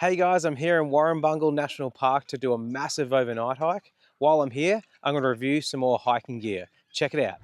Hey guys, I'm here in Warrumbungle National Park to do a massive overnight hike. While I'm here, I'm going to review some more hiking gear. Check it out.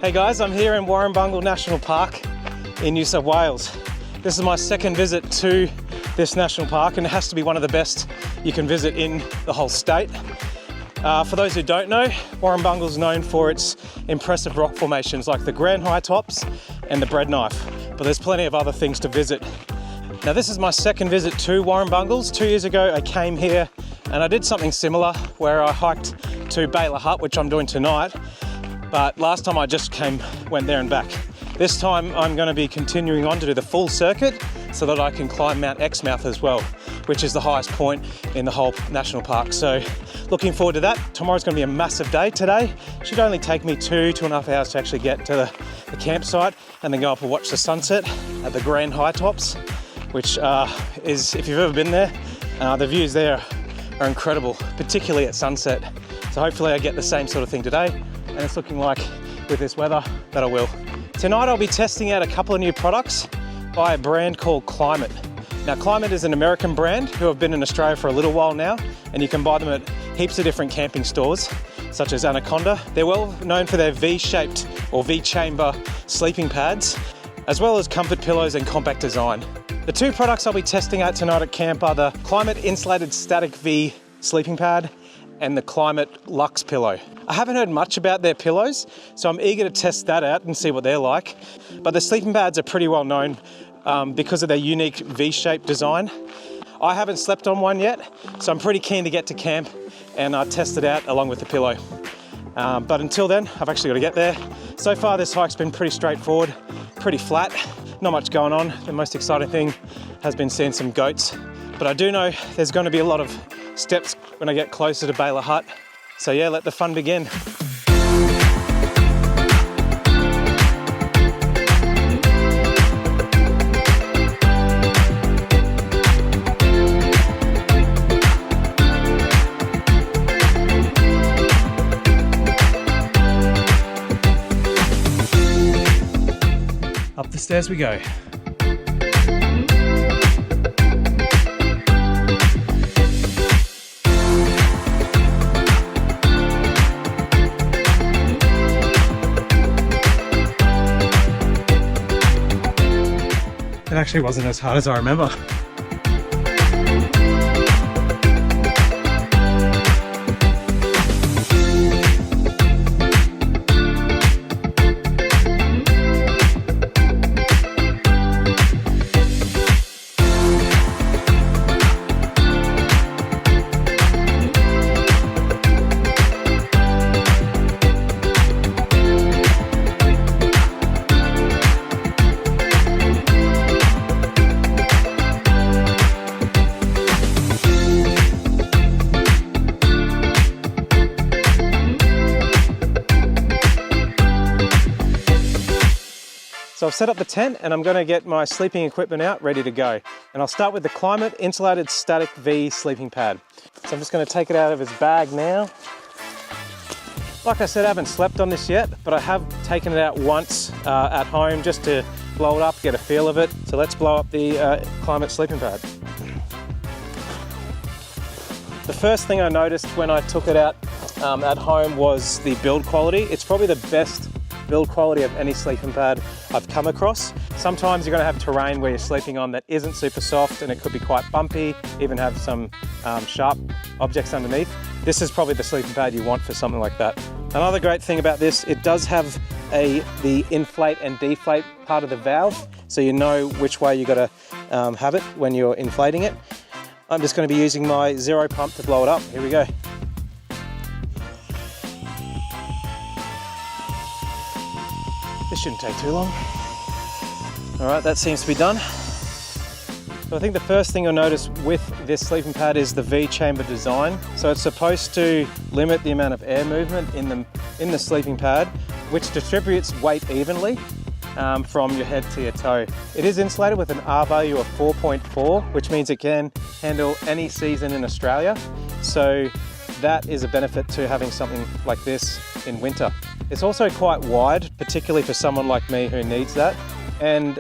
Hey guys, I'm here in Warrumbungle National Park in New South Wales. This is my second visit to this national park, and it has to be one of the best you can visit in the whole state. For those who don't know, Warrumbungle is known for its impressive rock formations like the Grand High Tops and the Bread Knife, but there's plenty of other things to visit. Now this is my second visit to Warrumbungles. 2 years ago I came here and I did something similar where I hiked to Baylor Hut, which I'm doing tonight, but last time I just went there and back. This time I'm going to be continuing on to do the full circuit so that I can climb Mount Exmouth as well, which is the highest point in the whole national park. So looking forward to that. Tomorrow's going to be a massive day. Today should only take me 2.5 hours to actually get to the campsite and then go up and watch the sunset at the Grand High Tops, which is, if you've ever been there, the views there are incredible, particularly at sunset. So hopefully I get the same sort of thing today, and it's looking like with this weather that I will. Tonight I'll be testing out a couple of new products by a brand called Kymit. Now Kymit is an American brand who have been in Australia for a little while now, and you can buy them at heaps of different camping stores such as Anaconda. They're well known for their V-shaped or V-chamber sleeping pads, as well as comfort pillows and compact design. The two products I'll be testing out tonight at camp are the Kymit Insulated Static V sleeping pad and the Kymit Luxe Pillow. I haven't heard much about their pillows, so I'm eager to test that out and see what they're like. But the sleeping pads are pretty well known because of their unique V-shaped design. I haven't slept on one yet, so I'm pretty keen to get to camp and test it out along with the pillow. But until then, I've actually got to get there. So far this hike's been pretty straightforward, pretty flat, not much going on. The most exciting thing has been seeing some goats. But I do know there's going to be a lot of steps when I get closer to Baylor Hut. So yeah, let the fun begin. Up the stairs we go. It actually wasn't as hard as I remember. So I've set up the tent and I'm going to get my sleeping equipment out ready to go. And I'll start with the Kymit Insulated Static V sleeping pad. So I'm just going to take it out of its bag now. Like I said, I haven't slept on this yet, but I have taken it out once at home just to blow it up, get a feel of it. So let's blow up the Kymit sleeping pad. The first thing I noticed when I took it out at home was the build quality. It's probably the best build quality of any sleeping pad I've come across. Sometimes you're going to have terrain where you're sleeping on that isn't super soft and it could be quite bumpy, even have some sharp objects underneath. This is probably the sleeping pad you want for something like that. Another great thing about this, it does have the inflate and deflate part of the valve, so you know which way you got to have it when you're inflating it. I'm just going to be using my zero pump to blow it up. Here we go. This shouldn't take too long. All right, that seems to be done. So I think the first thing you'll notice with this sleeping pad is the V-chamber design. So it's supposed to limit the amount of air movement in the sleeping pad, which distributes weight evenly. from your head to your toe. It is insulated with an R value of 4.4, which means it can handle any season in Australia. So that is a benefit to having something like this in winter. It's also quite wide, particularly for someone like me who needs that. And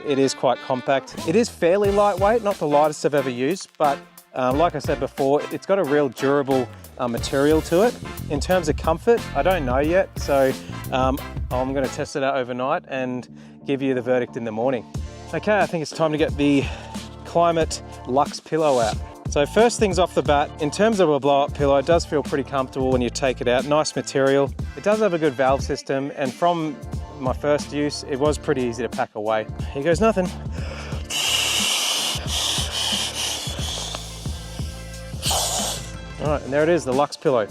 it is quite compact. It is fairly lightweight, not the lightest I've ever used, but like I said before, it's got a real durable material to it. In terms of comfort, I don't know yet, so I'm going to test it out overnight and give you the verdict in the morning. Okay, I think it's time to get the Kymit Luxe Pillow out. So first things off the bat, in terms of a blow-up pillow, it does feel pretty comfortable when you take it out. Nice material. It does have a good valve system, and from my first use, it was pretty easy to pack away. Here goes nothing. All right, and there it is, the Luxe Pillow.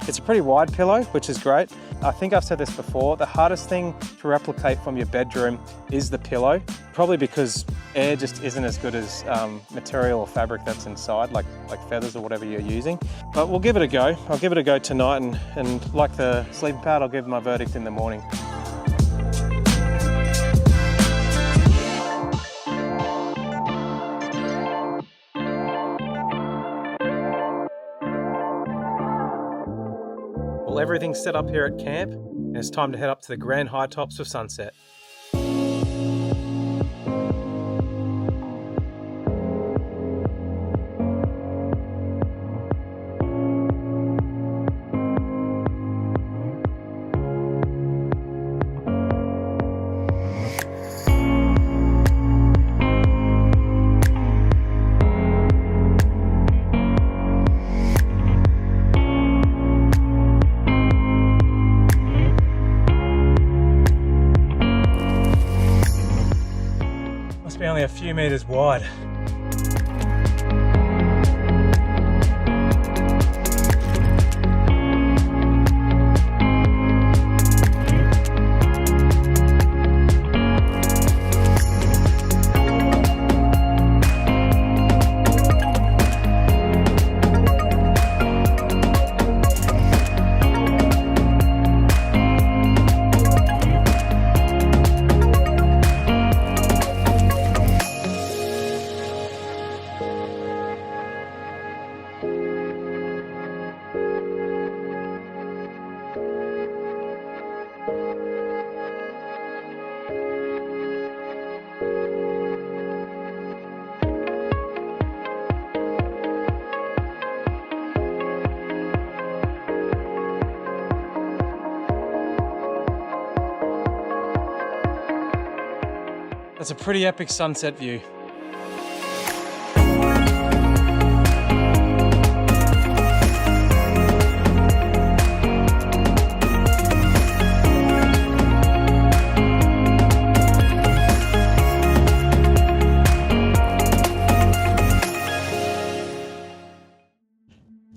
It's a pretty wide pillow, which is great. I think I've said this before, the hardest thing to replicate from your bedroom is the pillow, probably because air just isn't as good as material or fabric that's inside, like feathers or whatever you're using. But we'll give it a go. I'll give it a go tonight, and like the sleeping pad, I'll give my verdict in the morning. Well, everything's set up here at camp, and it's time to head up to the grand high tops for sunset. Must be only a few meters wide. That's a pretty epic sunset view.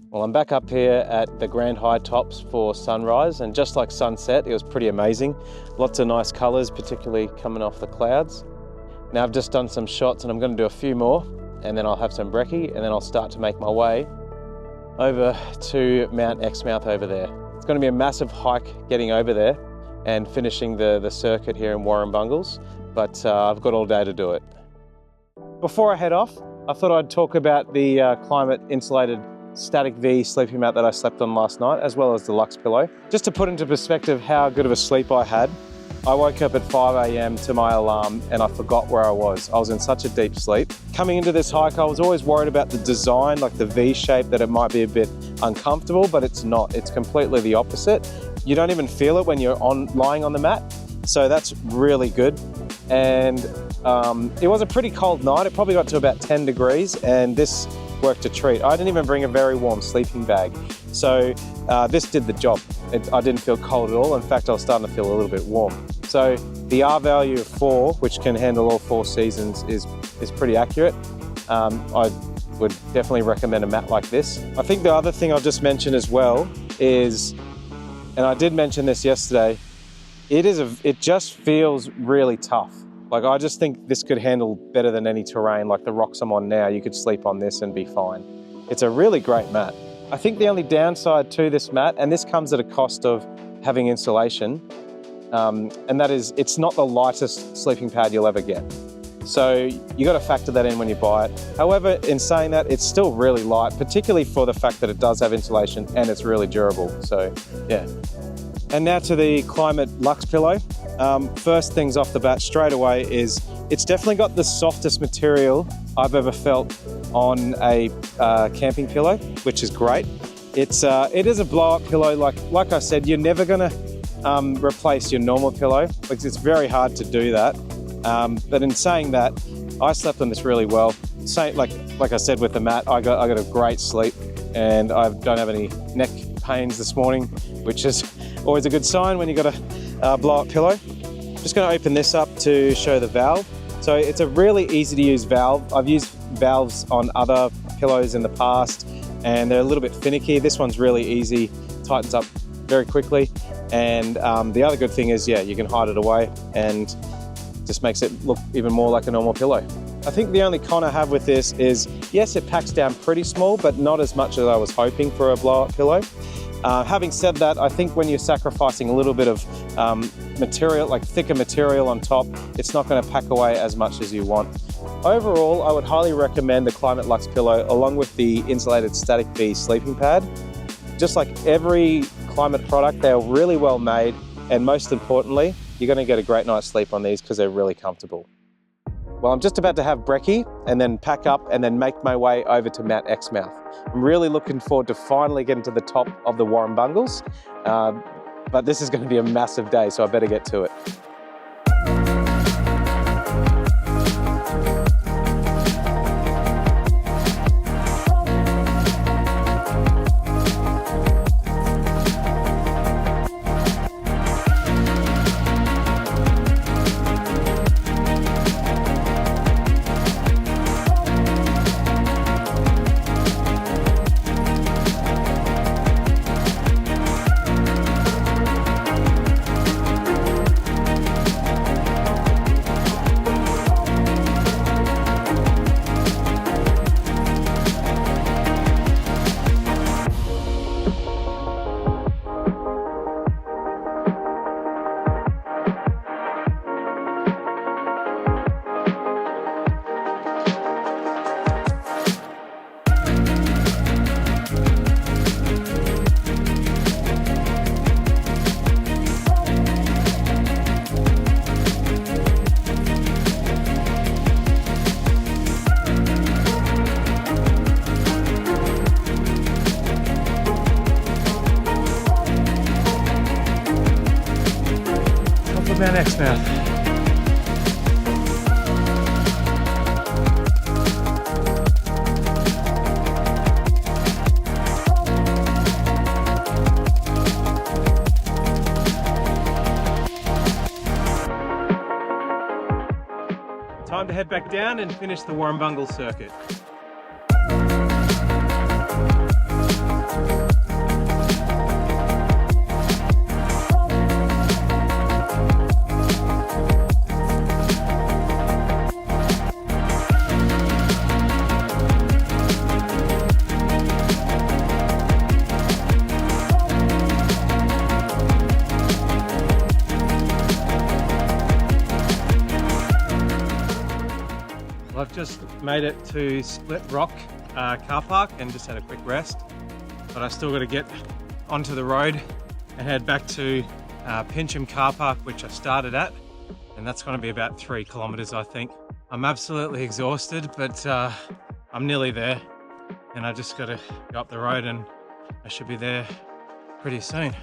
Well, I'm back up here at the Grand High Tops for sunrise, and just like sunset, it was pretty amazing. Lots of nice colours, particularly coming off the clouds. Now I've just done some shots, and I'm going to do a few more, and then I'll have some brekkie, and then I'll start to make my way over to Mount Exmouth over there. It's going to be a massive hike getting over there and finishing the circuit here in Warrumbungles, but I've got all day to do it. Before I head off, I thought I'd talk about the Klymit Insulated Static V sleeping mat that I slept on last night, as well as the Luxe Pillow. Just to put into perspective how good of a sleep I had, I woke up at 5 AM to my alarm and I forgot where I was. I was in such a deep sleep. Coming into this hike, I was always worried about the design, like the V shape, that it might be a bit uncomfortable, but it's not. It's completely the opposite. You don't even feel it when you're lying on the mat. So that's really good. And it was a pretty cold night. It probably got to about 10 degrees, and this worked a treat. I didn't even bring a very warm sleeping bag. So this did the job. I didn't feel cold at all. In fact, I was starting to feel a little bit warm. So the R value of 4, which can handle all 4 seasons, is pretty accurate. I would definitely recommend a mat like this. I think the other thing I'll just mention as well is, and I did mention this yesterday, it just feels really tough. Like, I just think this could handle better than any terrain. Like the rocks I'm on now, you could sleep on this and be fine. It's a really great mat. I think the only downside to this mat, and this comes at a cost of having insulation, and that is, it's not the lightest sleeping pad you'll ever get. So you got to factor that in when you buy it. However, in saying that, it's still really light, particularly for the fact that it does have insulation and it's really durable. So yeah. And now to the Kymit Luxe Pillow. First things off the bat straight away is it's definitely got the softest material I've ever felt on a camping pillow, which is great. It is a blow-up pillow. Like I said, you're never gonna replace your normal pillow because it's very hard to do that. But in saying that, I slept on this really well. Like I said with the mat, I got a great sleep, and I don't have any neck pains this morning, which is always a good sign when you've got a blow-up pillow. Just going to open this up to show the valve. So it's a really easy to use valve. I've used valves on other pillows in the past, and they're a little bit finicky. This one's really easy, tightens up very quickly. And the other good thing is, yeah, you can hide it away and just makes it look even more like a normal pillow. I think the only con I have with this is, yes, it packs down pretty small, but not as much as I was hoping for a blow-up pillow. Having said that, I think when you're sacrificing a little bit of material, like thicker material on top, it's not going to pack away as much as you want. Overall, I would highly recommend the Kymit Luxe Pillow along with the Insulated Static V sleeping pad. Just like every Kymit product, they're really well made, and most importantly, you're going to get a great night's sleep on these because they're really comfortable. Well, I'm just about to have brekkie and then pack up and then make my way over to Mount Exmouth. I'm really looking forward to finally getting to the top of the Warrumbungles, but this is going to be a massive day, so I better get to it. Mount Exmouth. Time to head back down and finish the Warrumbungle circuit. I've just made it to Split Rock car park and just had a quick rest, but I still got to get onto the road and head back to Pincham car park, which I started at, and that's going to be about 3 kilometers, I think. I'm absolutely exhausted, but I'm nearly there, and I just got to go up the road and I should be there pretty soon.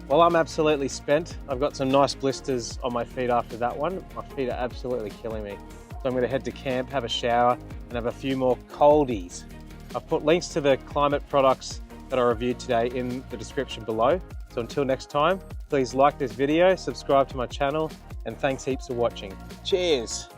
Well, I'm absolutely spent. I've got some nice blisters on my feet after that one. My feet are absolutely killing me. So I'm going to head to camp, have a shower, and have a few more coldies. I've put links to the Kymit products that I reviewed today in the description below. So until next time, please like this video, subscribe to my channel, and thanks heaps for watching. Cheers!